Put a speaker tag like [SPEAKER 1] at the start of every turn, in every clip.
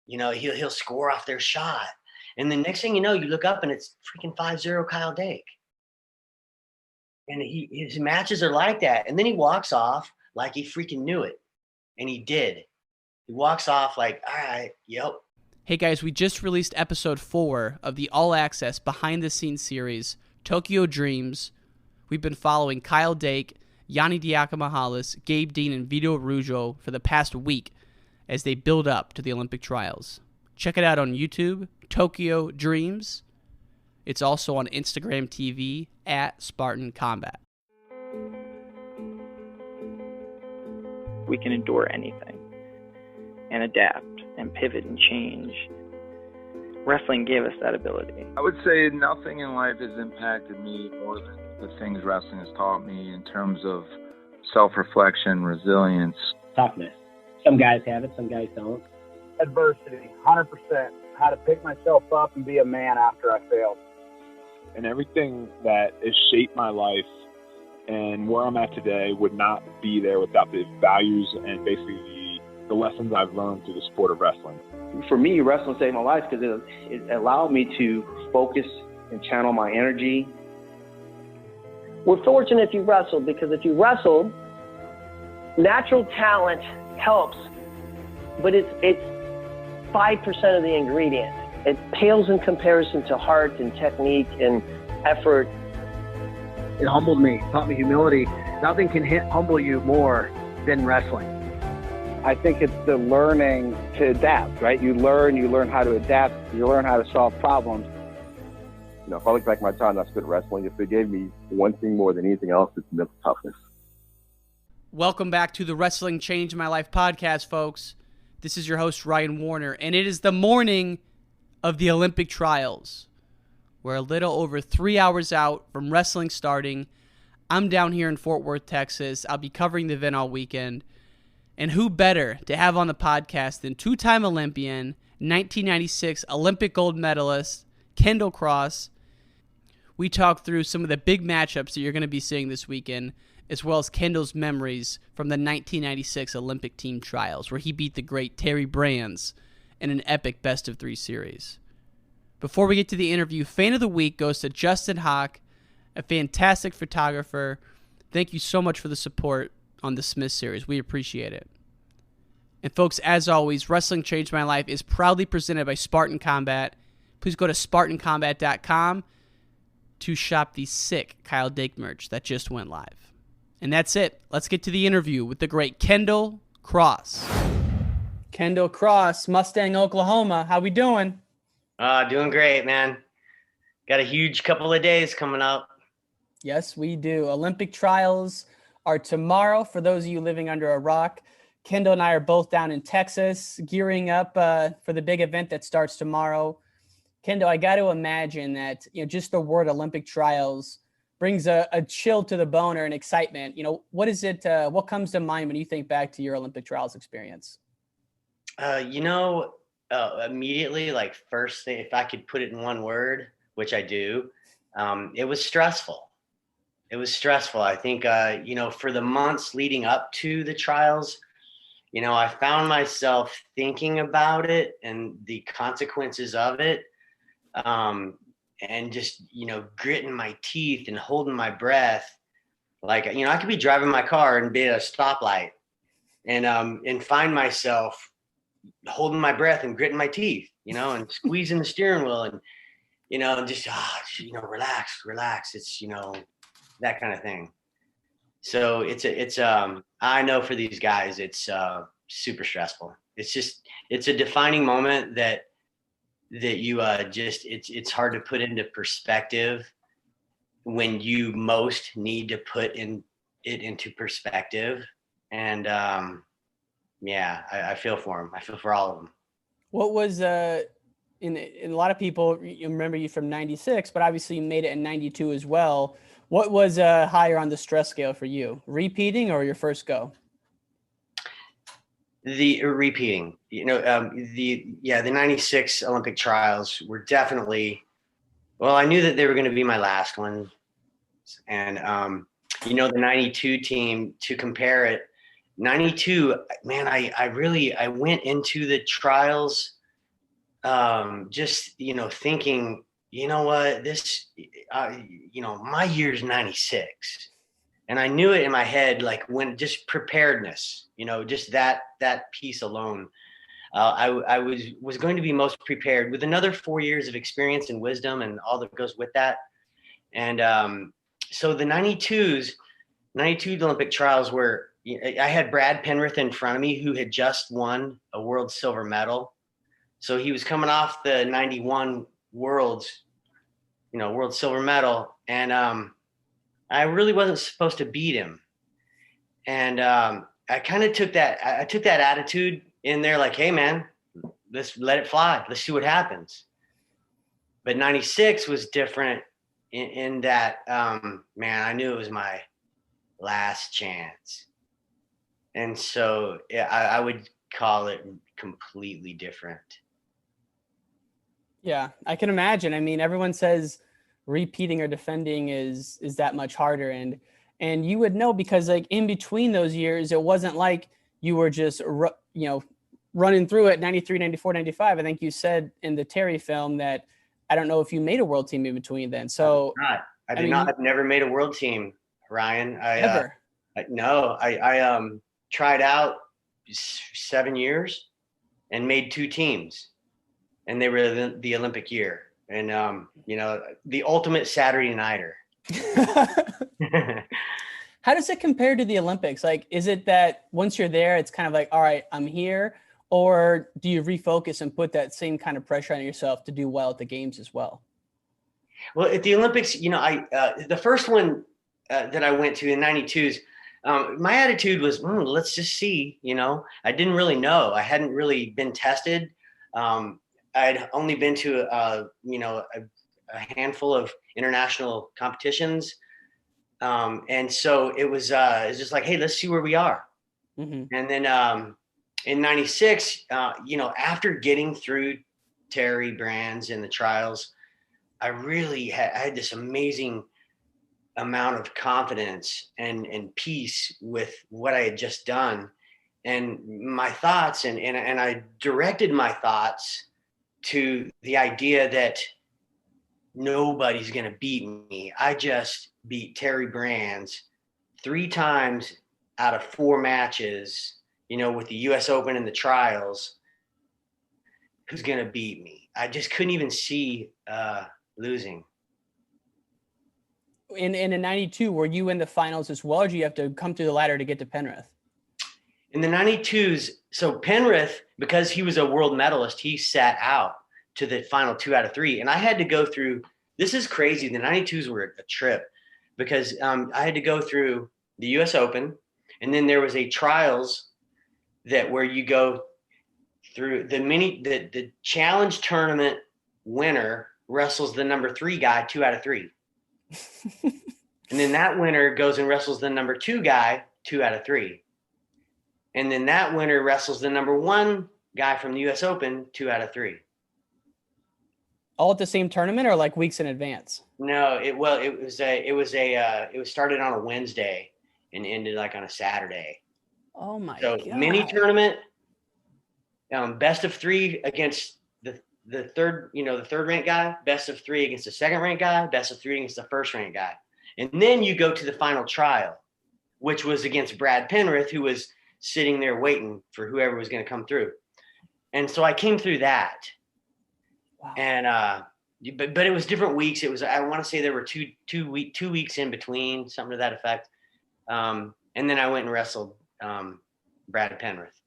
[SPEAKER 1] he'll score off their shot. And the next thing you know, you look up and it's freaking 5-0 Kyle Dake. And his matches are like that. And then he walks off like he freaking knew it. And he did. He walks off like, all right, yep.
[SPEAKER 2] Hey guys, we just released episode 4 of the all-access behind-the-scenes series, Tokyo Dreams. We've been following Kyle Dake, Yianni Diakomihalis, Gabe Dean, and Vito Arujua for the past week as they build up to the Olympic trials. Check it out on YouTube, Tokyo Dreams. It's also on Instagram TV at Spartan Combat.
[SPEAKER 3] We can endure anything and adapt and pivot and change. Wrestling gave us that ability.
[SPEAKER 4] I would say nothing in life has impacted me more than the things wrestling has taught me in terms of self-reflection, resilience.
[SPEAKER 5] Toughness. Some guys have it, some guys don't.
[SPEAKER 6] Adversity, 100%. How to pick myself up and be a man after I failed.
[SPEAKER 7] And everything that has shaped my life and where I'm at today would not be there without the values and basically the lessons I've learned through the sport of wrestling.
[SPEAKER 8] For me, wrestling saved my life because it allowed me to focus and channel my energy.
[SPEAKER 9] We're fortunate if you wrestled, because if you wrestled, natural talent helps, but it's 5% of the ingredient. It pales in comparison to heart and technique and effort.
[SPEAKER 6] It humbled me, taught me humility. Nothing can humble you more than wrestling. I think it's the learning to adapt, right? You learn how to adapt, you learn how to solve problems.
[SPEAKER 10] If I look back at my time I spent wrestling, if it gave me one thing more than anything else, it's mental toughness.
[SPEAKER 2] Welcome back to the Wrestling Changed My Life podcast, folks. This is your host, Ryan Warner, and it is the morning of the Olympic trials. We're a little over 3 hours out from wrestling starting. I'm down here in Fort Worth, Texas. I'll be covering the event all weekend. And who better to have on the podcast than two-time Olympian, 1996 Olympic Gold Medalist, Kendall Cross. We talk through some of the big matchups that you're going to be seeing this weekend, as well as Kendall's memories from the 1996 Olympic team trials, where he beat the great Terry Brands in an epic best-of-3 series. Before we get to the interview, Fan of the Week goes to Justin Hawk, a fantastic photographer. Thank you so much for the support on the Smith series. We appreciate it. And folks, as always, Wrestling Changed My Life is proudly presented by Spartan Combat. Please go to SpartanCombat.com to shop the sick Kyle Dake merch that just went live. And that's it. Let's get to the interview with the great Kendall Cross. Kendall Cross, Mustang, Oklahoma. How we doing?
[SPEAKER 1] Doing great, man. Got a huge couple of days coming up.
[SPEAKER 2] Yes, we do. Olympic trials are tomorrow for those of you living under a rock. Kendall and I are both down in Texas, gearing up for the big event that starts tomorrow. Kendall, I got to imagine that just the word Olympic trials brings a chill to the bone or an excitement. What is it? What comes to mind when you think back to your Olympic trials experience?
[SPEAKER 1] Immediately, like first thing, if I could put it in one word, which I do, it was stressful. It was stressful. I think, for the months leading up to the trials, I found myself thinking about it and the consequences of it. And just, gritting my teeth and holding my breath. Like, I could be driving my car and be at a stoplight and find myself holding my breath and gritting my teeth, and squeezing the steering wheel and, just, relax. It's, that kind of thing. So I know for these guys, it's super stressful. It's a defining moment that you it's hard to put into perspective when you most need to put it into perspective. And I feel for them. I feel for all of them.
[SPEAKER 2] What was in a lot of people remember you from 96, but obviously you made it in 92 as well. What was higher on the stress scale for you, repeating or your first go?
[SPEAKER 1] The repeating, the 96 Olympic trials were definitely, I knew that they were going to be my last one. And, the 92 team, to compare it, 92, man, I went into the trials just, thinking, you know what, my year's 96. And I knew it in my head, like when just preparedness, just that piece alone. I was going to be most prepared with another 4 years of experience and wisdom and all that goes with that. And so the 92 Olympic trials were, I had Brad Penrith in front of me, who had just won a world silver medal. So he was coming off the 91 world silver medal. And I really wasn't supposed to beat him. And I kind of took that attitude in there, like, hey man, let's let it fly. Let's see what happens. But 96 was different in that, man, I knew it was my last chance. And so I would call it completely different.
[SPEAKER 2] Yeah, I can imagine. I mean, everyone says repeating or defending is that much harder. And you would know, because like in between those years, it wasn't like you were just, running through it 93, 94, 95. I think you said in the Terry film that I don't know if you made a world team in between then. So
[SPEAKER 1] I did not. I've never made a world team, Ryan.
[SPEAKER 2] Never.
[SPEAKER 1] No, I tried out 7 years and made 2 teams, and they were the Olympic year. And, the ultimate Saturday nighter.
[SPEAKER 2] How does it compare to the Olympics? Like, is it that once you're there, it's kind of like, all right, I'm here? Or do you refocus and put that same kind of pressure on yourself to do well at the games as well?
[SPEAKER 1] Well, at the Olympics, the first one that I went to in 92s, my attitude was, let's just see, I didn't really know. I hadn't really been tested. I'd only been to, a handful of international competitions. And so it was just like, hey, let's see where we are. Mm-hmm. And then in 96, after getting through Terry, Brands, and the trials, I really had this amazing amount of confidence and peace with what I had just done. And my thoughts, and I directed my thoughts to the idea that nobody's going to beat me. I just beat Terry Brands 3 times out of 4 matches, with the US Open and the trials. Who's going to beat me? I just couldn't even see losing.
[SPEAKER 2] In 92, were you in the finals as well, or do you have to come through the ladder to get to Penrith?
[SPEAKER 1] In the 92s, so Penrith, because he was a world medalist, he sat out to the final 2 out of 3. And I had to go through, this is crazy. The 92s were a trip because I had to go through the US Open, and then there was a trials where you go through the challenge tournament winner wrestles the number 3 guy 2 out of 3. And then that winner goes and wrestles the number 2 guy 2 out of 3. And then that winner wrestles the number 1 guy from the US Open 2 out of 3.
[SPEAKER 2] All at the same tournament, or like weeks in advance?
[SPEAKER 1] No, it was started on a Wednesday and ended like on a Saturday.
[SPEAKER 2] Oh my
[SPEAKER 1] God.
[SPEAKER 2] So
[SPEAKER 1] mini tournament, best of 3 against the third ranked guy, best of 3 against the second ranked guy, best of 3 against the first ranked guy. And then you go to the final trial, which was against Brad Penrith, who was sitting there waiting for whoever was going to come through. And so I came through that. Wow. And but it was different weeks. It was, I want to say there were two weeks in between, something to that effect. And then I went and wrestled Brad Penrith.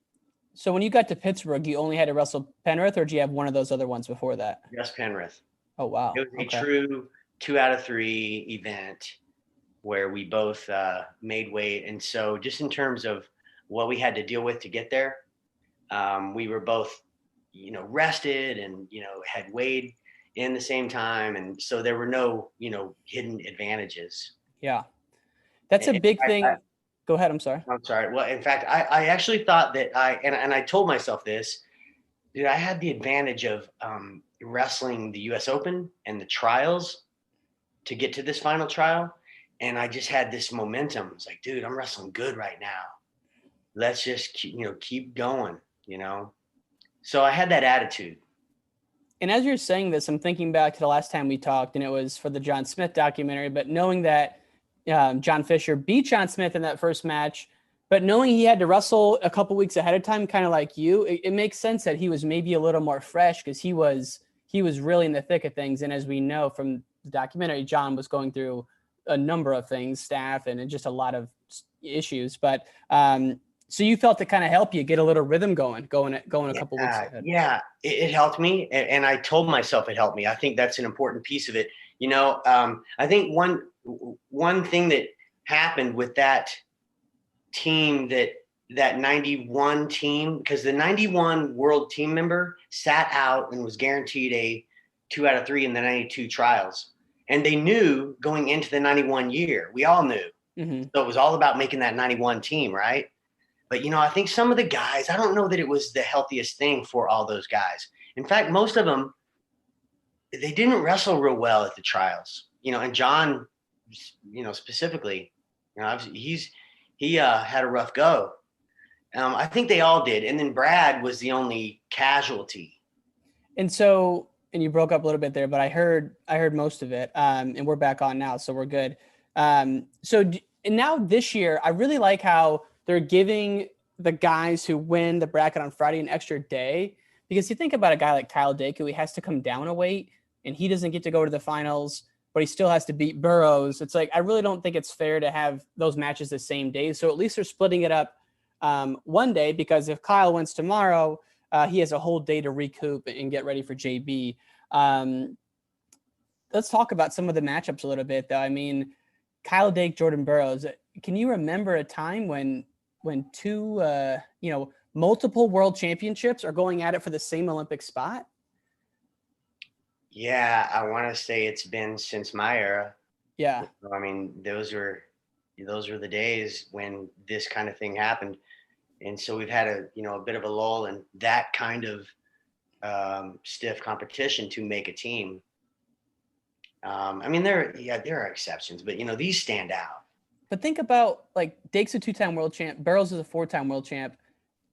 [SPEAKER 2] So when you got to Pittsburgh, you only had to wrestle Penrith, or do you have one of those other ones before that?
[SPEAKER 1] Just Penrith.
[SPEAKER 2] Oh wow!
[SPEAKER 1] It was a true 2 out of 3 event where we both made weight, and so just in terms of what we had to deal with to get there, we were both, rested and had weighed in the same time, and so there were no hidden advantages.
[SPEAKER 2] Yeah, that's a big thing. Go ahead. I'm sorry.
[SPEAKER 1] Well, in fact, I actually thought that and I told myself this, dude, I had the advantage of wrestling the US Open and the trials to get to this final trial. And I just had this momentum. It's like, dude, I'm wrestling good right now. Let's just keep going, So I had that attitude.
[SPEAKER 2] And as you're saying this, I'm thinking back to the last time we talked, and it was for the John Smith documentary, but knowing that John Fisher beat John Smith in that first match, but knowing he had to wrestle a couple weeks ahead of time, kind of like you, it makes sense that he was maybe a little more fresh because he was really in the thick of things. And as we know from the documentary, John was going through a number of things, staff and just a lot of issues. But so you felt to kind of help you get a little rhythm going a couple weeks ahead.
[SPEAKER 1] Yeah, it helped me. And I told myself it helped me. I think that's an important piece of it. You know, I think one thing that happened with that team, that 91 team, because the 91 world team member sat out and was guaranteed a 2 out of 3 in the 92 trials. And they knew going into the 91 year, we all knew. Mm-hmm. So it was all about making that 91 team, right? But, you know, I think some of the guys, I don't know that it was the healthiest thing for all those guys. In fact, most of them, they didn't wrestle real well at the trials, you know, and John, you know, specifically, you know, he had a rough go. I think they all did. And then Brad was the only casualty.
[SPEAKER 2] And so, and you broke up a little bit there, but I heard most of it. And we're back on now, so we're good. And now this year, I really like how they're giving the guys who win the bracket on Friday an extra day, because you think about a guy like Kyle Dake, who he has to come down a weight and he doesn't get to go to the finals, but he still has to beat Burroughs. It's like, I really don't think it's fair to have those matches the same day. So at least they're splitting it up one day, because if Kyle wins tomorrow, he has a whole day to recoup and get ready for JB. Let's talk about some of the matchups a little bit, though. I mean, Kyle Dake, Jordan Burroughs, can you remember a time when two, multiple world championships are going at it for the same Olympic spot?
[SPEAKER 1] Yeah, I want to say it's been since my era.
[SPEAKER 2] Yeah.
[SPEAKER 1] I mean, those were the days when this kind of thing happened. And so we've had a bit of a lull in that kind of stiff competition to make a team. I mean, there are exceptions, but, you know, these stand out.
[SPEAKER 2] But think about, like, Dake's a 2-time world champ. Burroughs is a 4-time world champ.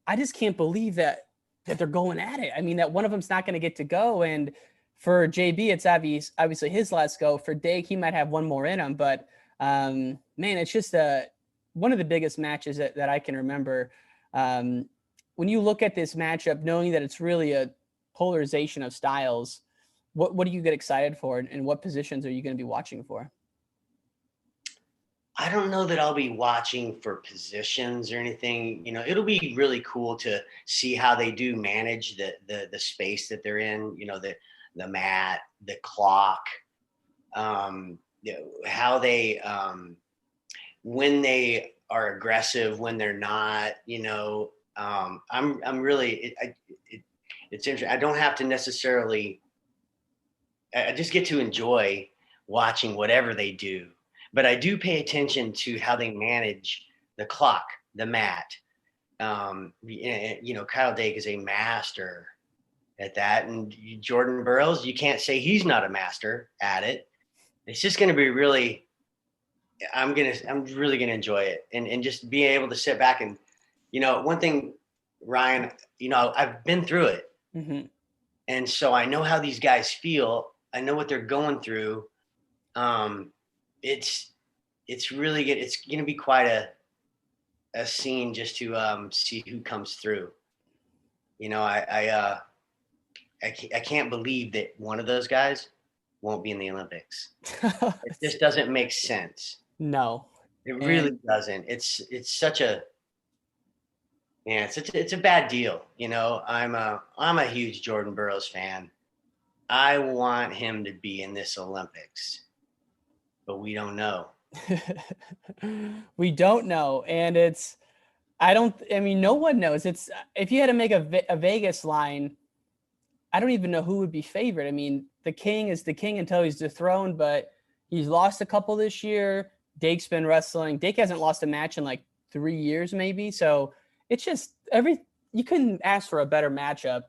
[SPEAKER 2] I just can't believe that they're going at it. I mean, that one of them's not going to get to go. And for JB, it's obviously his last go. For Dake, he might have one more in him. But, man, it's just one of the biggest matches that I can remember. When you look at this matchup, knowing that it's really a polarization of styles, what do you get excited for, and what positions are you going to be watching for?
[SPEAKER 1] I don't know that I'll be watching for positions or anything. You know, it'll be really cool to see how they do manage the space that they're in, you know, the mat, the clock, how they, when they are aggressive, when they're not, you know, I'm really, it's interesting. I don't have to necessarily, I just get to enjoy watching whatever they do. But I do pay attention to how they manage the clock, the mat. You know, Kyle Dake is a master at that. And Jordan Burroughs, you can't say he's not a master at it. It's just going to be really, I'm really going to enjoy it. And just being able to sit back and, you know, one thing, Ryan, you know, I've been through it. Mm-hmm. And so I know how these guys feel. I know what they're going through. It's really good. It's going to be quite a scene just to see who comes through. You know, I can't believe that one of those guys won't be in the Olympics. It just doesn't make sense.
[SPEAKER 2] No,
[SPEAKER 1] it really doesn't. It's such a, yeah, it's a bad deal. You know, I'm a huge Jordan Burroughs fan. I want him to be in this Olympics. But we don't know.
[SPEAKER 2] We don't know. And no one knows. It's, if you had to make a Vegas line, I don't even know who would be favored. I mean, the king is the king until he's dethroned, but he's lost a couple this year. Dake's been wrestling. Dake hasn't lost a match in like 3 years, maybe. So it's just you couldn't ask for a better matchup.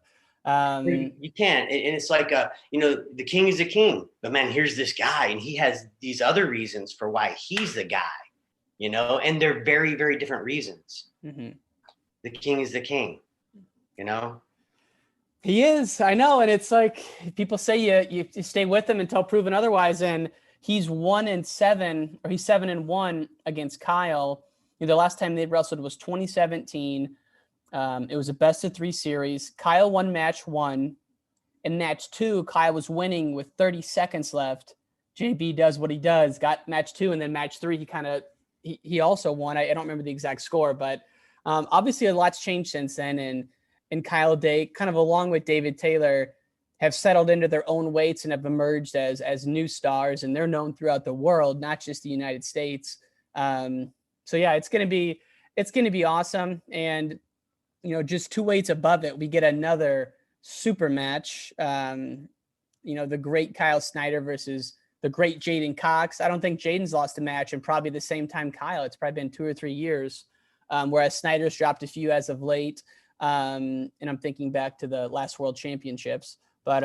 [SPEAKER 1] You can't. And it's like, you know, the king is the king, but man, here's this guy and he has these other reasons for why he's the guy, you know, and they're very, very different reasons. Mm-hmm. The king is the king, you know?
[SPEAKER 2] He is. I know. And it's like people say you stay with him until proven otherwise. And he's 1-7, or he's 7-1 against Kyle. The last time they wrestled was 2017. It was a best of 3 series. Kyle won match 1. In match 2, Kyle was winning with 30 seconds left. JB does what he does, got match 2, and then match 3, he also won. I don't remember the exact score, but obviously a lot's changed since then. And Kyle Dake, kind of along with David Taylor, have settled into their own weights and have emerged as new stars, and they're known throughout the world, not just the United States. So yeah, it's gonna be awesome. And just 2 weights above it, we get another super match. The great Kyle Snyder versus the great Jaden Cox. I don't think Jaden's lost a match in probably the same time Kyle. It's probably been 2 or 3 years, whereas Snyder's dropped a few as of late. And I'm thinking back to the last World Championships. But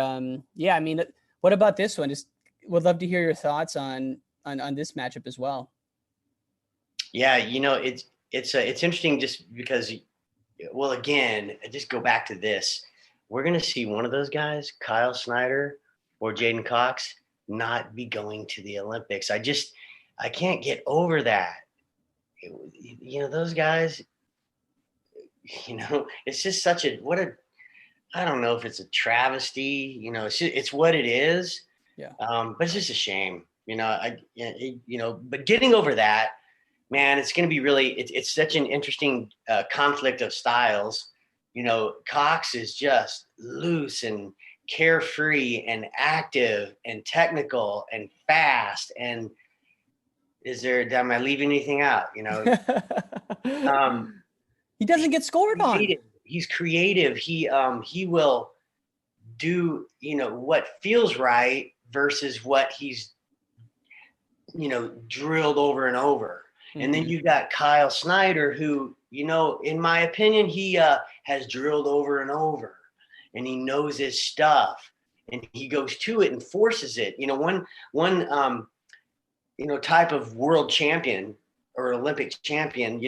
[SPEAKER 2] yeah, I mean, what about this one? Just would love to hear your thoughts on this matchup as well.
[SPEAKER 1] Yeah, it's interesting just because, well, again, just go back to this. We're going to see one of those guys, Kyle Snyder or Jaden Cox, not be going to the Olympics. I can't get over that. Those guys, it's just I don't know if it's a travesty, it's what it is.
[SPEAKER 2] Yeah.
[SPEAKER 1] But it's just a shame, but getting over that, man, it's going to be really, it's such an interesting conflict of styles. Cox is just loose and carefree and active and technical and fast. And am I leaving anything out?
[SPEAKER 2] He doesn't get scored on.
[SPEAKER 1] He's creative. He will do, what feels right versus what he's, drilled over and over. Mm-hmm. And then you got Kyle Snyder, who, in my opinion, he has drilled over and over, and he knows his stuff, and he goes to it and forces it. One type of world champion or Olympic champion,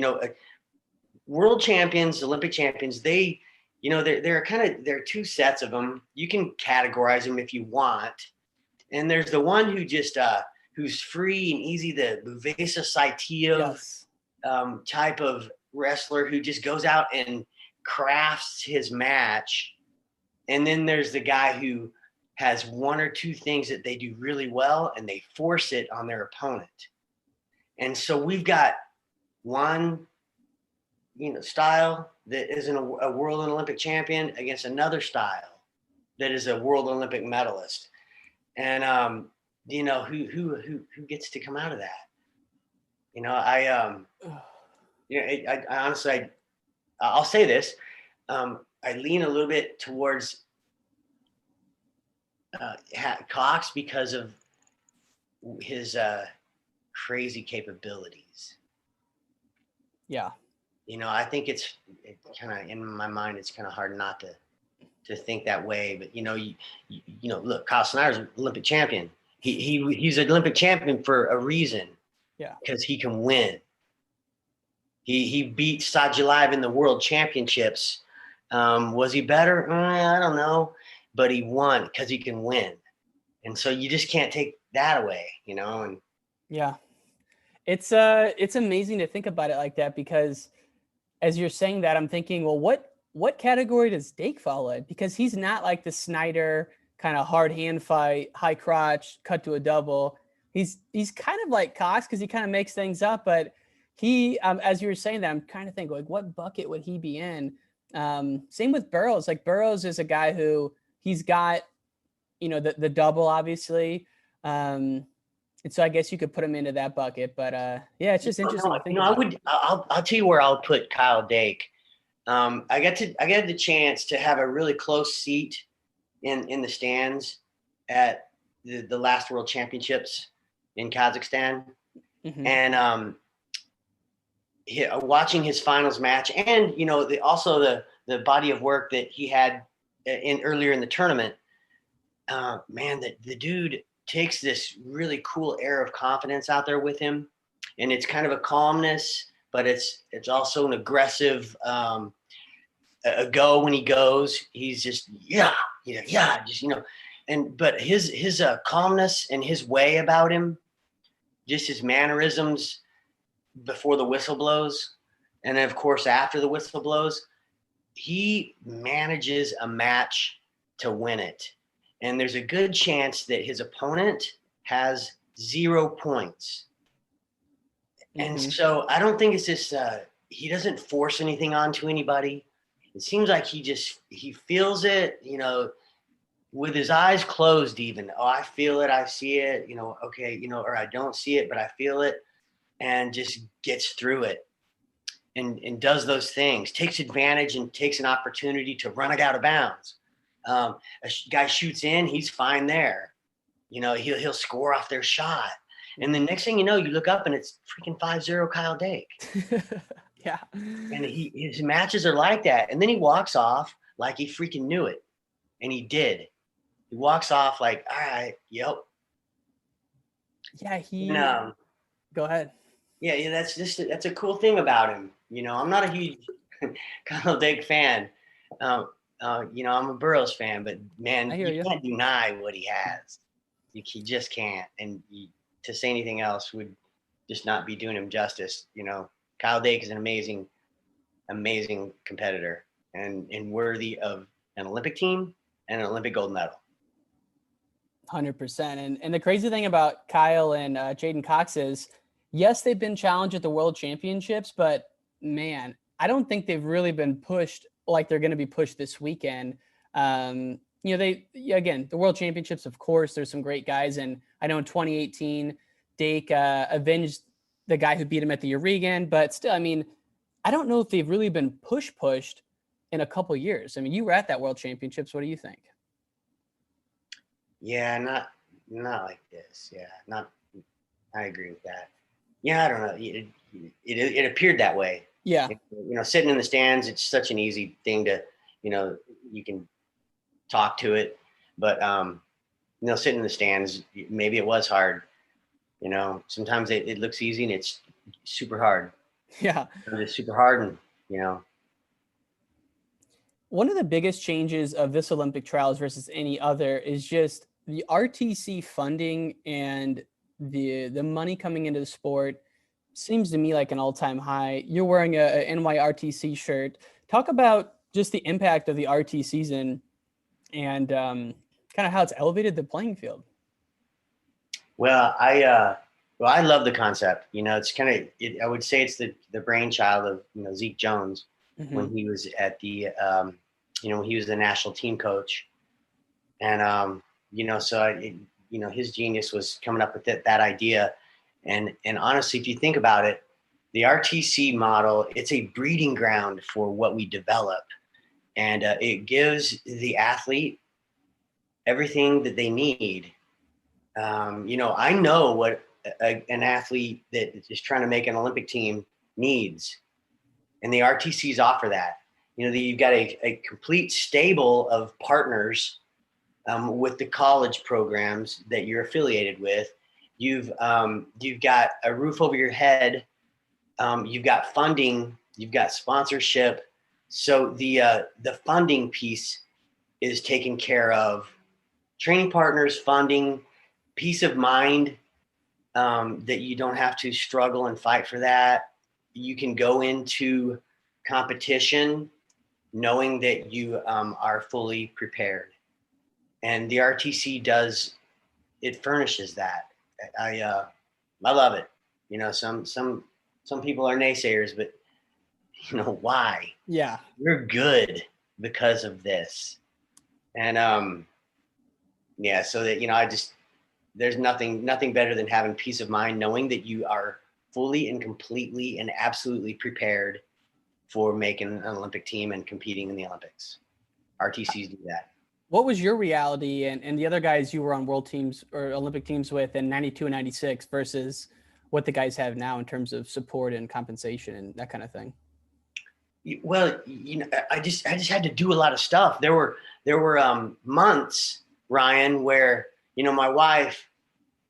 [SPEAKER 1] world champions, Olympic champions, they, there are 2 sets of them. You can categorize them if you want. And there's the one who just, who's free and easy, the Buvesa Saitiev type of wrestler who just goes out and crafts his match. And then there's the guy who has 1 or 2 things that they do really well, and they force it on their opponent. And so we've got one, style that isn't a world and Olympic champion against another style that is a world Olympic medalist. And, who gets to come out of that? I honestly, I'll say this. I lean a little bit towards Cox because of his crazy capabilities.
[SPEAKER 2] Yeah.
[SPEAKER 1] I think it's kind of, in my mind, it's kind of hard not to think that way. But, look, Kyle Snyder's an Olympic champion. He's an Olympic champion for a reason.
[SPEAKER 2] Yeah. Because
[SPEAKER 1] he can win. He beat Sajilayev in the World Championships. Was he better? I don't know. But he won because he can win. And so you just can't take that away, And
[SPEAKER 2] yeah. It's amazing to think about it like that, because as you're saying that, I'm thinking, well, what category does Dake fall in? Because he's not like the Snyder kind of hard hand fight, high crotch, cut to a double. He's kind of like Cox because he kind of makes things up, but he, as you were saying that, I'm kind of thinking, like, what bucket would he be in? Same with Burroughs. Like, Burroughs is a guy who he's got, the double, obviously. And so I guess you could put him into that bucket, but yeah, it's just interesting to think about.
[SPEAKER 1] I'll tell you where I'll put Kyle Dake. I got the chance to have a really close seat in the stands at the last World Championships in Kazakhstan. Mm-hmm. And watching his finals match, and also the body of work that he had earlier in the tournament. Man, the dude takes this really cool air of confidence out there with him, and it's kind of a calmness, but it's also an aggressive a go when he goes. He's just but his calmness and his way about him, just his mannerisms before the whistle blows, and then of course after the whistle blows, he manages a match to win it. And there's a good chance that his opponent has 0 points. And so I don't think it's just he doesn't force anything onto anybody. It seems like he feels it, with his eyes closed even. Oh, I feel it, I see it, okay, or I don't see it, but I feel it, and just gets through it and does those things, takes advantage and takes an opportunity to run it out of bounds. A guy shoots in, he's fine there. He'll score off their shot. And the next thing you know, you look up and it's freaking 5-0 Kyle Dake.
[SPEAKER 2] Yeah.
[SPEAKER 1] And his matches are like that. And then he walks off like he freaking knew it. And he did. He walks off like, all right, yep.
[SPEAKER 2] Yeah, go ahead.
[SPEAKER 1] Yeah, that's a cool thing about him. I'm not a huge Kyle Dake fan. I'm a Burroughs fan, but man, you can't deny what he has. You just can't. And to say anything else would just not be doing him justice. Kyle Dake is an amazing, amazing competitor and worthy of an Olympic team and an Olympic gold medal.
[SPEAKER 2] 100%. And the crazy thing about Kyle and Jaden Cox is, yes, they've been challenged at the World Championships, but man, I don't think they've really been pushed like they're going to be pushed this weekend. The World Championships, of course, there's some great guys. And I know in 2018, Dake avenged the guy who beat him at the Oregon, but still, I don't know if they've really been pushed in a couple years. You were at that World Championships. What do you think?
[SPEAKER 1] Yeah, not like this. Yeah, I agree with that. Yeah, I don't know. It appeared that way.
[SPEAKER 2] Yeah.
[SPEAKER 1] Sitting in the stands, it's such an easy thing to, you can talk to it, but sitting in the stands, maybe it was hard. Sometimes it looks easy and it's super hard.
[SPEAKER 2] Yeah.
[SPEAKER 1] It's super hard. And,
[SPEAKER 2] one of the biggest changes of this Olympic trials versus any other is just the RTC funding and the money coming into the sport seems to me like an all-time high. You're wearing a NYRTC shirt. Talk about just the impact of the RT season and kind of how it's elevated the playing field.
[SPEAKER 1] Well, I love the concept. It's kind of, I would say it's the brainchild of, Zeke Jones when he was at the, when he was the national team coach. And, his genius was coming up with that idea. And honestly, if you think about it, the RTC model, it's a breeding ground for what we develop. And it gives the athlete everything that they need. I know what an athlete that is trying to make an Olympic team needs. And the RTCs offer that. You've got a complete stable of partners with the college programs that you're affiliated with. You've got a roof over your head. You've got funding. You've got sponsorship. So the funding piece is taken care of. Training partners, funding, peace of mind, that you don't have to struggle and fight for that. You can go into competition knowing that you are fully prepared. And the RTC it furnishes that. I love it. Some people are naysayers, but why?
[SPEAKER 2] Yeah.
[SPEAKER 1] You're good because of this. And so that, there's nothing better than having peace of mind, knowing that you are fully and completely and absolutely prepared for making an Olympic team and competing in the Olympics. RTCs do that.
[SPEAKER 2] What was your reality and the other guys you were on world teams or Olympic teams with in 92 and 96 versus what the guys have now in terms of support and compensation and that kind of thing?
[SPEAKER 1] Well, I just had to do a lot of stuff. There were months, Ryan, where, my wife,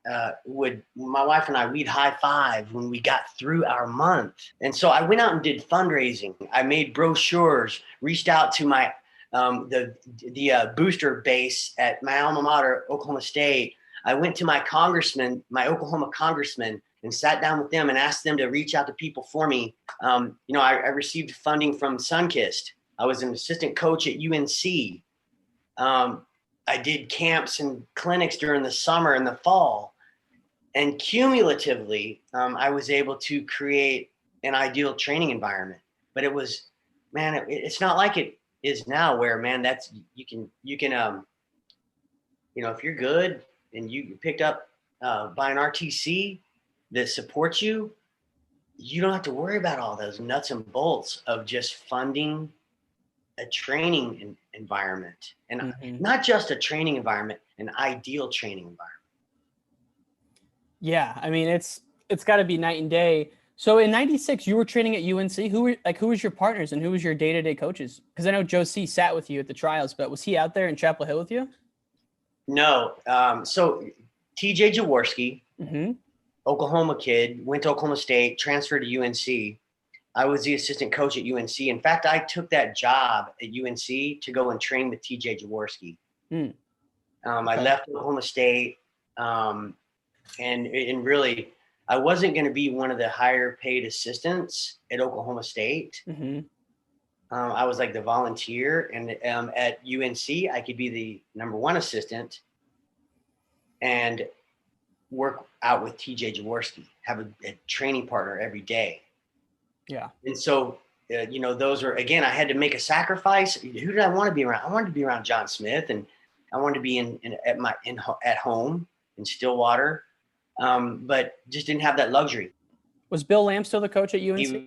[SPEAKER 1] my wife and I, we'd high five when we got through our month. And so I went out and did fundraising. I made brochures, reached out to my the booster base at my alma mater, Oklahoma State. I went to my Oklahoma congressman, and sat down with them and asked them to reach out to people for me. I received funding from Sunkist. I was an assistant coach at UNC. I did camps and clinics during the summer and the fall. And cumulatively, I was able to create an ideal training environment. But it was, man, it's not like it is now where, man, that's, you can if you're good and you picked up by an RTC that supports you, you don't have to worry about all those nuts and bolts of just funding a training environment, and not just a training environment, an ideal training environment.
[SPEAKER 2] Yeah, I mean, it's got to be night and day. So in '96, you were training at UNC. Who was your partners and who was your day-to-day coaches? Because I know Joe C sat with you at the trials, but was he out there in Chapel Hill with you? No.
[SPEAKER 1] So TJ Jaworski, Oklahoma kid, went to Oklahoma State, transferred to UNC. I was the assistant coach at UNC. In fact, I took that job at UNC to go and train with TJ Jaworski. I left Oklahoma State, and really, I wasn't going to be one of the higher paid assistants at Oklahoma State. I was like the volunteer, and at UNC, I could be the number one assistant and work out with TJ Jaworski, have a training partner every day.
[SPEAKER 2] Yeah. And
[SPEAKER 1] so, those are, again, I had to make a sacrifice. Who did I want to be around? I wanted to be around John Smith, and I wanted to be at home in Stillwater, but just didn't have that luxury.
[SPEAKER 2] Was Bill Lamb still the coach at UNC?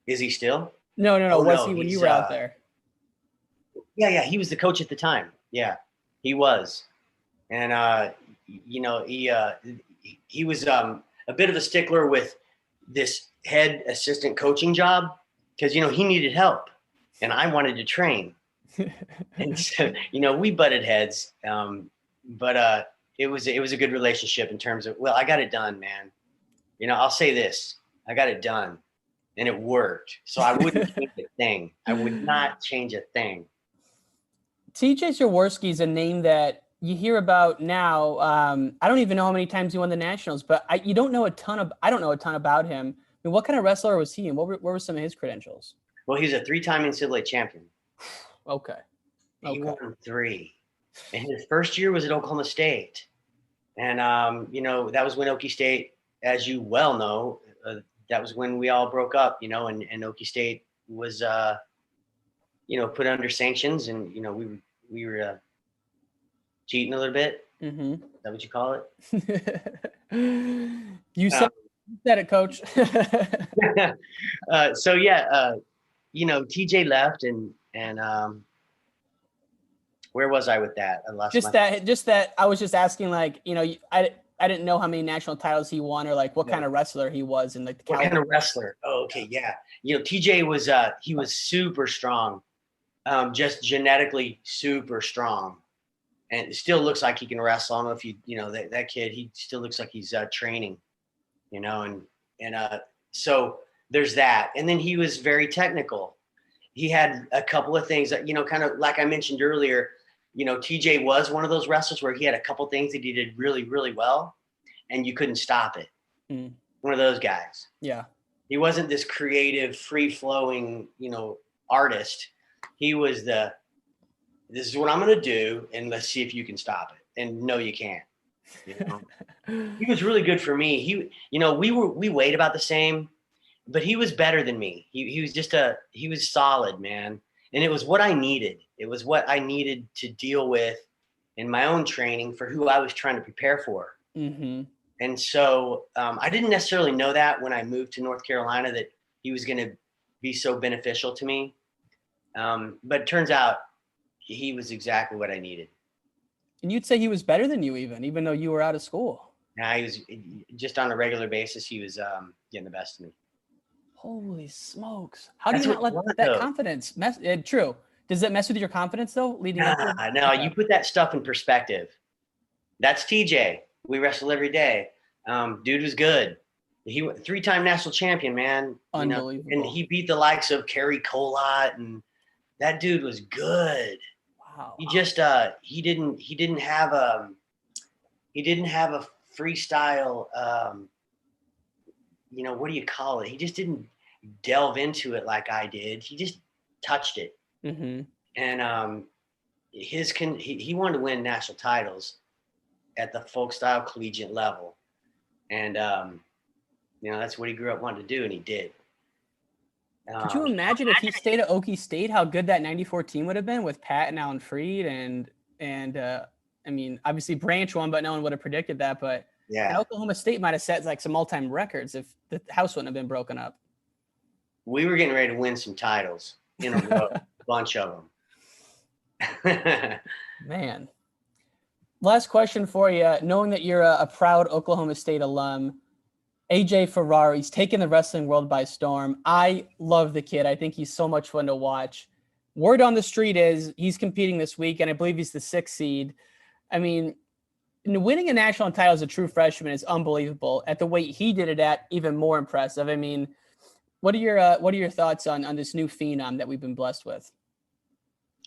[SPEAKER 1] Is he still?
[SPEAKER 2] No. Was he when you were out there?
[SPEAKER 1] Yeah. He was the coach at the time. Yeah, he was. And, he was a bit of a stickler with this head assistant coaching job because, he needed help and I wanted to train. And so, we butted heads. But it was a good relationship in terms of, well, I got it done, man. I'll say this, I got it done and it worked. So I wouldn't change a thing. I would not change a thing.
[SPEAKER 2] TJ Jaworski is a name that you hear about now. I don't even know how many times he won the nationals, but I don't know a ton about him. I mean, what kind of wrestler was he, and what were some of his credentials?
[SPEAKER 1] Well, he's a 3-time NCAA champion.
[SPEAKER 2] Okay.
[SPEAKER 1] He won 3. And his first year was at Oklahoma State. And, that was when Okie State, as you well know, that was when we all broke up, and Okie State was, put under sanctions, and, we were cheating a little bit. Is that what you call it?
[SPEAKER 2] You said it, Coach.
[SPEAKER 1] So TJ left, and where was I with that? I lost
[SPEAKER 2] that. I was just asking, I didn't know how many national titles he won, or what kind of wrestler he was, and the
[SPEAKER 1] what kind of wrestler. Oh, okay, yeah. TJ was he was super strong, just genetically super strong. And it still looks like he can wrestle. I don't know if that kid, he still looks like he's training, so there's that. And then he was very technical. He had a couple of things that, kind of like I mentioned earlier, TJ was one of those wrestlers where he had a couple things that he did really, really well, and you couldn't stop it. One of those guys. Yeah. He wasn't this creative, free-flowing, artist. He was this is what I'm going to do, and let's see if you can stop it. And no, you can't. He was really good for me. We weighed about the same, but he was better than me. He was he was solid, man. And it was what I needed. It was what I needed to deal with in my own training for who I was trying to prepare for. And so I didn't necessarily know that when I moved to North Carolina that he was going to be so beneficial to me. But it turns out he was exactly what I needed.
[SPEAKER 2] And you'd say he was better than you even though you were out of school.
[SPEAKER 1] Nah, he was just on a regular basis. He was getting the best of me.
[SPEAKER 2] Holy smokes. How do you not let that confidence mess? True. Does that mess with your confidence though? Leading up to
[SPEAKER 1] No, you put that stuff in perspective. That's TJ. We wrestle every day. Dude was good. He 3-time national champion, man.
[SPEAKER 2] Unbelievable.
[SPEAKER 1] And he beat the likes of Kerry Colott, and that dude was good.
[SPEAKER 2] Wow.
[SPEAKER 1] He just he didn't have a freestyle what do you call it? He just didn't delve into it like I did. He just touched it.
[SPEAKER 2] Mm-hmm.
[SPEAKER 1] And he wanted to win national titles at the folk style collegiate level. And that's what he grew up wanting to do, and he did.
[SPEAKER 2] Could you imagine if he stayed at Okie State, how good that 94 team would have been with Pat and Alan Freed and I mean, obviously Branch won, but no one would have predicted that. But
[SPEAKER 1] yeah,
[SPEAKER 2] Oklahoma State might have set like some all-time records if the house wouldn't have been broken up.
[SPEAKER 1] We were getting ready to win some titles in a row, a bunch of them.
[SPEAKER 2] Man. Last question for you. Knowing that you're a proud Oklahoma State alum, AJ Ferrari's taken the wrestling world by storm. I love the kid. I think he's so much fun to watch. Word on the street is he's competing this week, and I believe he's the 6th seed. I mean, winning a national title as a true freshman is unbelievable. At the weight he did it at, even more impressive. I mean, what are your thoughts on this new phenom that we've been blessed with?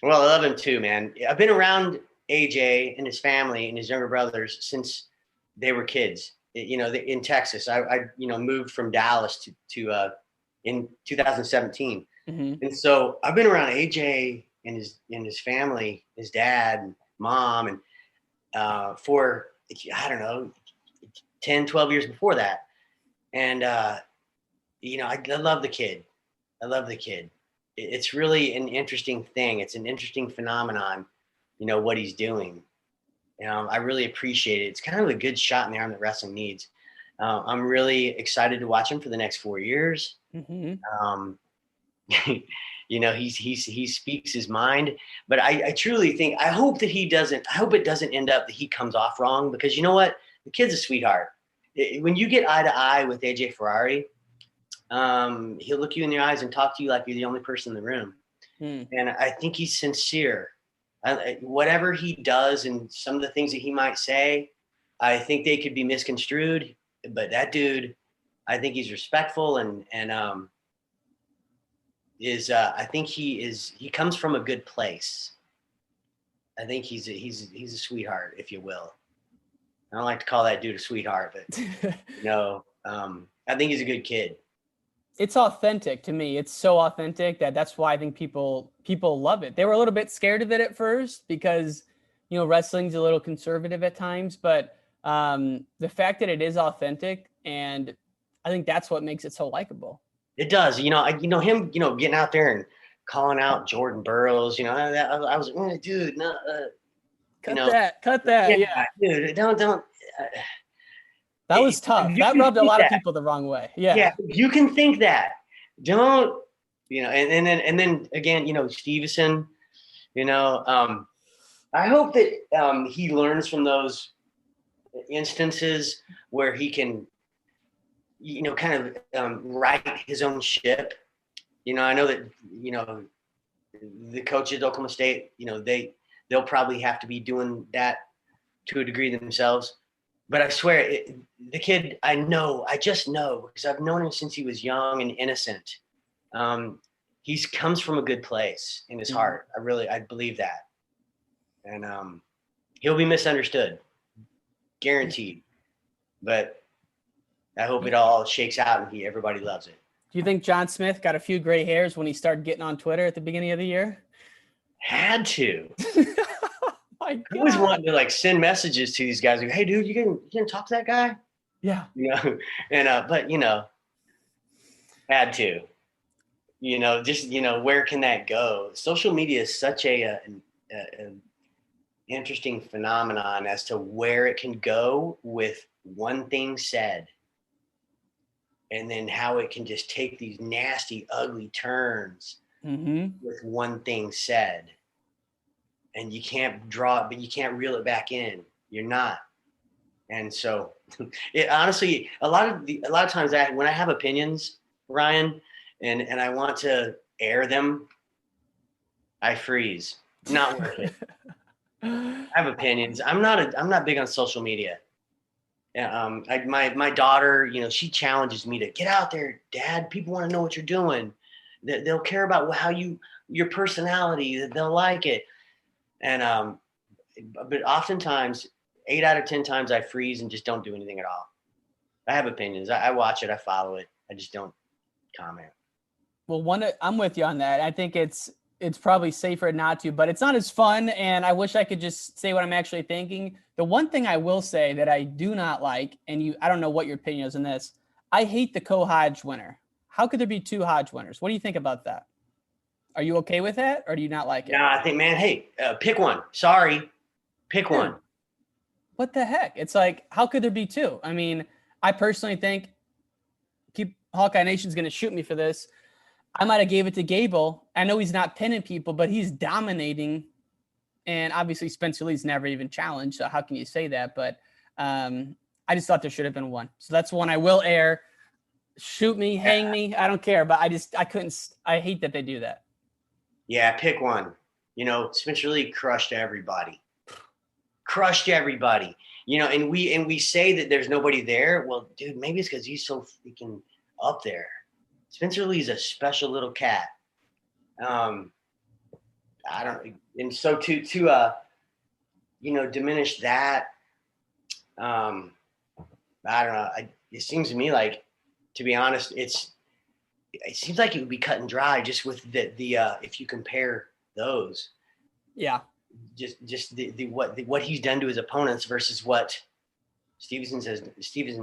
[SPEAKER 1] Well, I love him too, man. I've been around AJ and his family and his younger brothers since they were kids. In Texas. I moved from Dallas to in 2017.
[SPEAKER 2] Mm-hmm.
[SPEAKER 1] And so I've been around AJ and his family, his dad and mom, and for, I don't know, 10, 12 years before that. And, I love the kid. I love the kid. It's really an interesting thing. It's an interesting phenomenon, what he's doing. I really appreciate it. It's kind of a good shot in the arm that wrestling needs. I'm really excited to watch him for the next 4 years.
[SPEAKER 2] Mm-hmm.
[SPEAKER 1] He speaks his mind, but I truly think, I hope it doesn't end up that he comes off wrong, because you know what? The kid's a sweetheart. When you get eye to eye with AJ Ferrari, he'll look you in the eyes and talk to you like you're the only person in the room. And I think he's sincere. Whatever he does and some of the things that he might say, I think they could be misconstrued. But that dude, I think he's respectful and I think he comes from a good place. I think he's a sweetheart, if you will. I don't like to call that dude a sweetheart, but I think he's a good kid.
[SPEAKER 2] It's authentic to me. It's so authentic that's why I think people love it. They were a little bit scared of it at first because, wrestling's a little conservative at times, but the fact that it is authentic, and I think that's what makes it so likable.
[SPEAKER 1] It does. Him, getting out there and calling out Jordan Burroughs, I was like, dude, no,
[SPEAKER 2] cut that. Yeah.
[SPEAKER 1] Dude, don't.
[SPEAKER 2] That was tough. That rubbed a lot of people the wrong way. Yeah.
[SPEAKER 1] Yeah. You can think that. Don't, and then again, Stevenson, I hope that he learns from those instances where he can, kind of right his own ship. I know that, the coaches at Oklahoma State, they'll probably have to be doing that to a degree themselves. But I swear, the kid, I just know, because I've known him since he was young and innocent. He comes from a good place in his heart. I believe that. And he'll be misunderstood, guaranteed. But I hope it all shakes out and everybody loves it.
[SPEAKER 2] Do you think John Smith got a few gray hairs when he started getting on Twitter at the beginning of the year?
[SPEAKER 1] Had to.
[SPEAKER 2] My God.
[SPEAKER 1] I always wanted to send messages to these guys like, hey dude, you can talk to that guy?
[SPEAKER 2] Yeah.
[SPEAKER 1] And but had to. Where can that go? Social media is such an interesting phenomenon as to where it can go with one thing said. And then how it can just take these nasty, ugly turns with one thing said. And you can't draw it, but you can't reel it back in. You're not. And so it honestly, a lot of times when I have opinions, Ryan, and I want to air them, I freeze. Not worth it. I have opinions. I'm not big on social media. Yeah, my daughter, she challenges me to get out there, Dad. People want to know what you're doing. They'll care about how your personality. They'll like it. And but oftentimes, 8 out of 10 times, I freeze and just don't do anything at all. I have opinions. I watch it. I follow it. I just don't comment.
[SPEAKER 2] Well, I'm with you on that. I think it's probably safer not to, but it's not as fun. And I wish I could just say what I'm actually thinking. The one thing I will say that I do not like, and I don't know what your opinion is on this. I hate the co-Hodge winner. How could there be 2 Hodge winners? What do you think about that? Are you okay with that, or do you not like it?
[SPEAKER 1] No, I think, man, hey, pick one. Sorry, pick one.
[SPEAKER 2] What the heck? It's like, how could there be 2? I mean, I personally think, Hawkeye Nation's going to shoot me for this. I might have gave it to Gable. I know he's not pinning people, but he's dominating. And obviously Spencer Lee's never even challenged. So how can you say that? But I just thought there should have been one. So that's one I will air. Shoot me, hang me. I don't care. But I hate that they do that.
[SPEAKER 1] Yeah, pick one. Spencer Lee crushed everybody. And we say that there's nobody there. Well, dude, maybe it's because he's so freaking up there. Spencer Lee's a special little cat. And so to diminish that, I don't know. It seems to me like, to be honest, it seems like it would be cut and dry just with the if you compare those.
[SPEAKER 2] Yeah.
[SPEAKER 1] Just what he's done to his opponents versus what Stevenson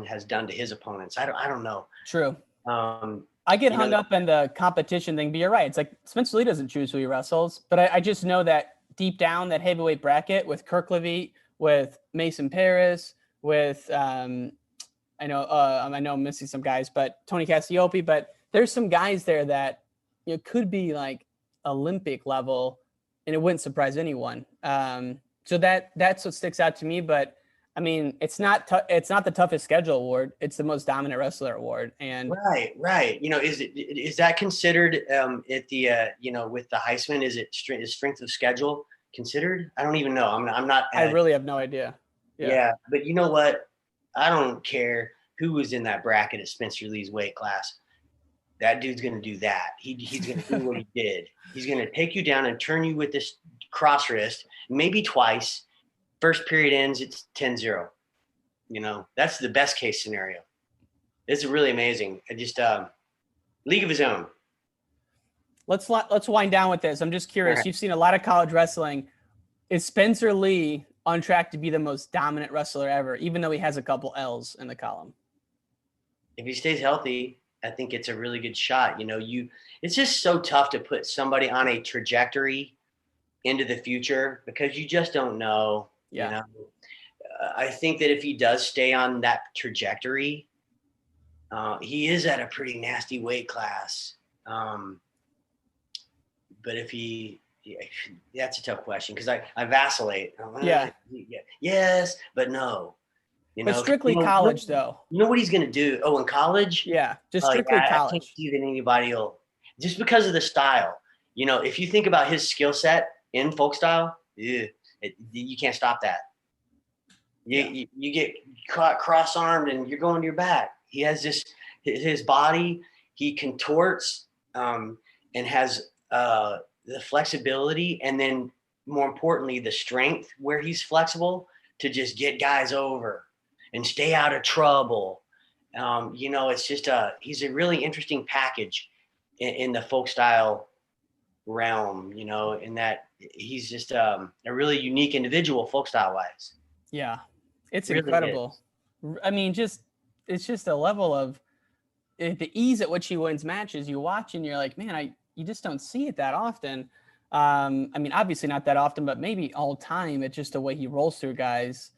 [SPEAKER 1] has done to his opponents. I don't know.
[SPEAKER 2] True. I get hung up in the competition thing, but you're right. It's like Spencer Lee doesn't choose who he wrestles, but I just know that deep down, that heavyweight bracket with Kirk Levitt, with Mason Paris, with I know I'm missing some guys, but Tony Cassiope, but there's some guys there that could be like Olympic level, and it wouldn't surprise anyone. So that's what sticks out to me. But I mean, it's not the toughest schedule award. It's the most dominant wrestler award. And
[SPEAKER 1] right. Is that considered at the with the Heisman? Is strength of schedule considered? I don't even know. I'm not.
[SPEAKER 2] I really have no idea.
[SPEAKER 1] Yeah, but you know what? I don't care who was in that bracket at Spencer Lee's weight class. That dude's going to do that. He's going to do what he did. He's going to take you down and turn you with this cross wrist, maybe twice. First period ends, it's 10-0. That's the best case scenario. It's really amazing. I just league of his own.
[SPEAKER 2] Let's wind down with this. I'm just curious. Right. You've seen a lot of college wrestling. Is Spencer Lee on track to be the most dominant wrestler ever, even though he has a couple L's in the column?
[SPEAKER 1] If he stays healthy, I think it's a really good shot. It's just so tough to put somebody on a trajectory into the future because you just don't know.
[SPEAKER 2] Yeah.
[SPEAKER 1] I think that if he does stay on that trajectory, he is at a pretty nasty weight class. But if that's a tough question because I vacillate. Yes, but no.
[SPEAKER 2] But strictly college, though.
[SPEAKER 1] You know what he's going to do? Oh, in college?
[SPEAKER 2] Yeah, just strictly college.
[SPEAKER 1] I can't see that anybody will, just because of the style. If you think about his skill set in folk style, you can't stop that. You get caught cross-armed and you're going to your back. He has his body, he contorts and has the flexibility, and then more importantly, the strength where he's flexible to just get guys over and stay out of trouble. It's just he's a really interesting package in the folk style realm, in that he's just a really unique individual folk style wise.
[SPEAKER 2] Yeah, it's
[SPEAKER 1] really
[SPEAKER 2] incredible. I mean, it's just a level of the ease at which he wins matches. You watch and you're like, man, you just don't see it that often. I mean, obviously not that often, but maybe all time. It's just the way he rolls through guys.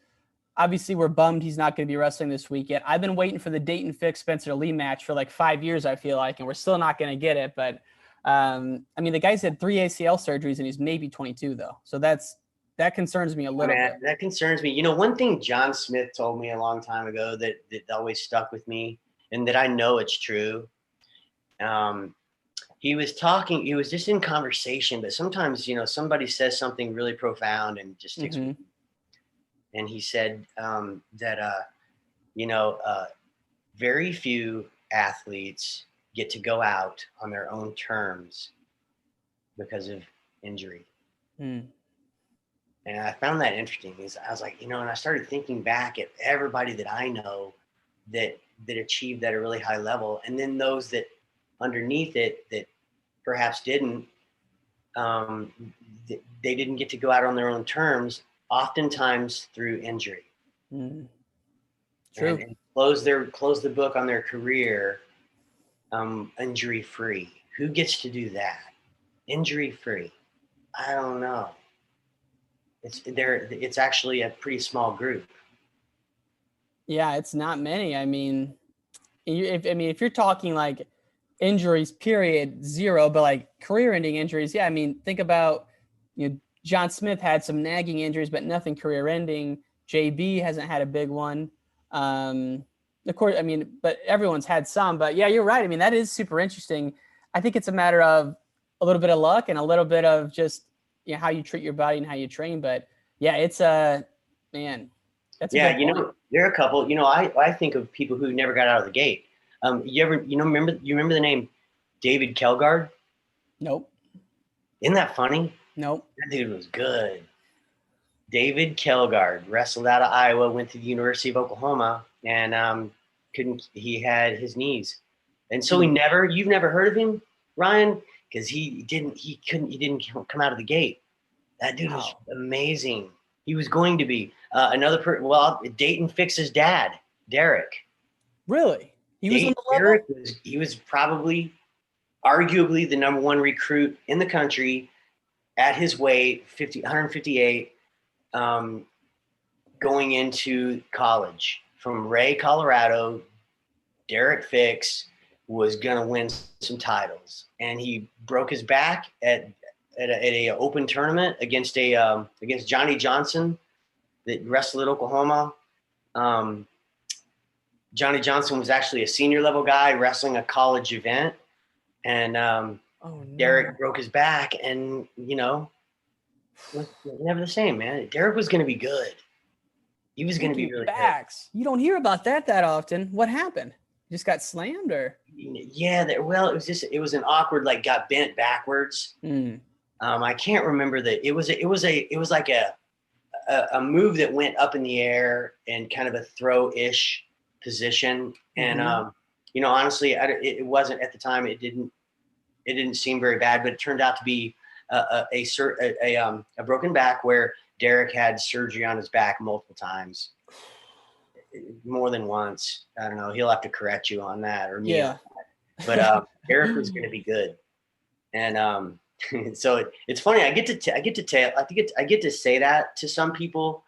[SPEAKER 2] Obviously, we're bummed he's not going to be wrestling this weekend. I've been waiting for the Dayton Fix Spencer Lee match for like 5 years, I feel like, and we're still not going to get it. But I mean, the guy's had 3 ACL surgeries and he's maybe 22 though. So that concerns me a little bit.
[SPEAKER 1] That concerns me. One thing John Smith told me a long time ago that always stuck with me, and that I know it's true. he was talking, he was just in conversation, but sometimes, somebody says something really profound and just sticks with you. And he said that, very few athletes get to go out on their own terms because of injury. And I found that interesting. I was like, and I started thinking back at everybody that I know that achieved at a really high level. And then those that underneath it that perhaps didn't, they didn't get to go out on their own terms, oftentimes through injury.
[SPEAKER 2] True.
[SPEAKER 1] And close the book on their career injury free. Who gets to do that? Injury free. I don't know. It's actually a pretty small group.
[SPEAKER 2] Yeah, it's not many. I mean, if you're talking like injuries, period, 0, but like career-ending injuries, yeah. I mean, think about John Smith had some nagging injuries, but nothing career-ending. JB hasn't had a big one. Of course, I mean, but everyone's had some. But yeah, you're right. I mean, that is super interesting. I think it's a matter of a little bit of luck and a little bit of just how you treat your body and how you train. But yeah, it's man. That's
[SPEAKER 1] there are a couple. I think of people who never got out of the gate. Remember the name David Kelgard?
[SPEAKER 2] Nope.
[SPEAKER 1] Isn't that funny?
[SPEAKER 2] Nope.
[SPEAKER 1] That dude was good. David Kelgard wrestled out of Iowa, went to the University of Oklahoma, and he had his knees. And so you've never heard of him, Ryan? Because he didn't come out of the gate. That dude was amazing. He was going to be Dayton Fix's dad, Derek.
[SPEAKER 2] Really?
[SPEAKER 1] He was probably arguably the number 1 recruit in the country at his weight, 158, going into college from Ray, Colorado. Derek Fix was going to win some titles, and he broke his back at a open tournament against Johnny Johnson that wrestled at Oklahoma. Johnny Johnson was actually a senior level guy wrestling a college event, and Derek broke his back, and was never the same, man. Derek was going to be good. He was going to be really good.
[SPEAKER 2] You don't hear about that often. What happened? You just got slammed, or?
[SPEAKER 1] Yeah, it was an awkward, got bent backwards. I can't remember that. It was like a move that went up in the air and kind of a throw-ish position. And honestly, it wasn't at the time. It didn't seem very bad, but it turned out to be a broken back where Derek had surgery on his back multiple times, more than once. I don't know. He'll have to correct you on that, or me. Yeah. But Derek was going to be good, and so it's funny. I get to say that to some people,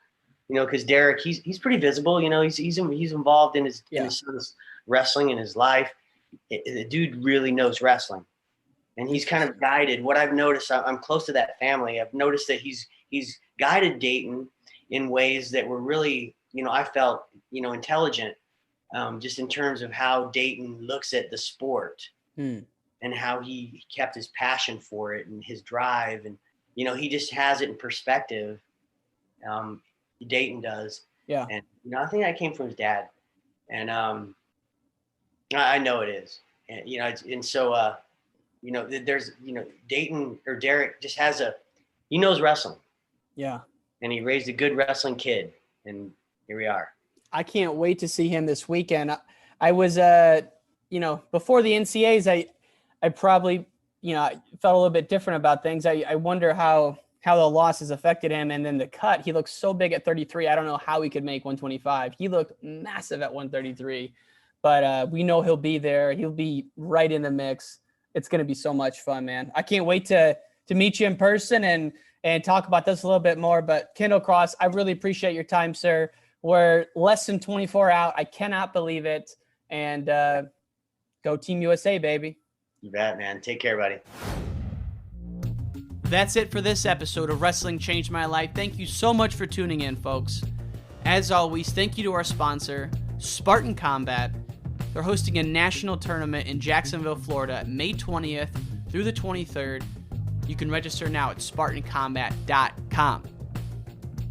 [SPEAKER 1] because Derek, he's pretty visible. He's involved in his son's wrestling in his life. The dude really knows wrestling, and he's kind of guided. What I've noticed, I'm close to that family. I've noticed that he's guided Dayton in ways that were really, I felt, intelligent, just in terms of how Dayton looks at the sport and how he kept his passion for it and his drive. And, he just has it in perspective. Dayton does.
[SPEAKER 2] Yeah.
[SPEAKER 1] And, I think that came from his dad. And I know it is. And, so, there's, Dayton or Derek just has he knows wrestling.
[SPEAKER 2] Yeah.
[SPEAKER 1] And he raised a good wrestling kid. And here we are.
[SPEAKER 2] I can't wait to see him this weekend. I was, before the NCAAs, I probably, felt a little bit different about things. I wonder how the losses affected him. And then the cut, he looks so big at 33. I don't know how he could make 125. He looked massive at 133, but we know he'll be there. He'll be right in the mix. It's going to be so much fun, man. I can't wait to meet you in person and talk about this a little bit more. But Kendall Cross, I really appreciate your time, sir. We're less than 24 out. I cannot believe it. And go Team USA, baby.
[SPEAKER 1] You bet, man. Take care, buddy.
[SPEAKER 2] That's it for this episode of Wrestling Changed My Life. Thank you so much for tuning in, folks. As always, thank you to our sponsor, Spartan Combat. They're hosting a national tournament in Jacksonville, Florida, May 20th through the 23rd. You can register now at SpartanCombat.com.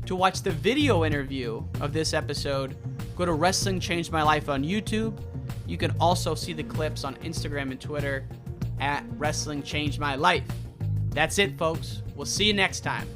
[SPEAKER 2] To watch the video interview of this episode, go to Wrestling Changed My Life on YouTube. You can also see the clips on Instagram and Twitter at Wrestling Changed My Life. That's it, folks. We'll see you next time.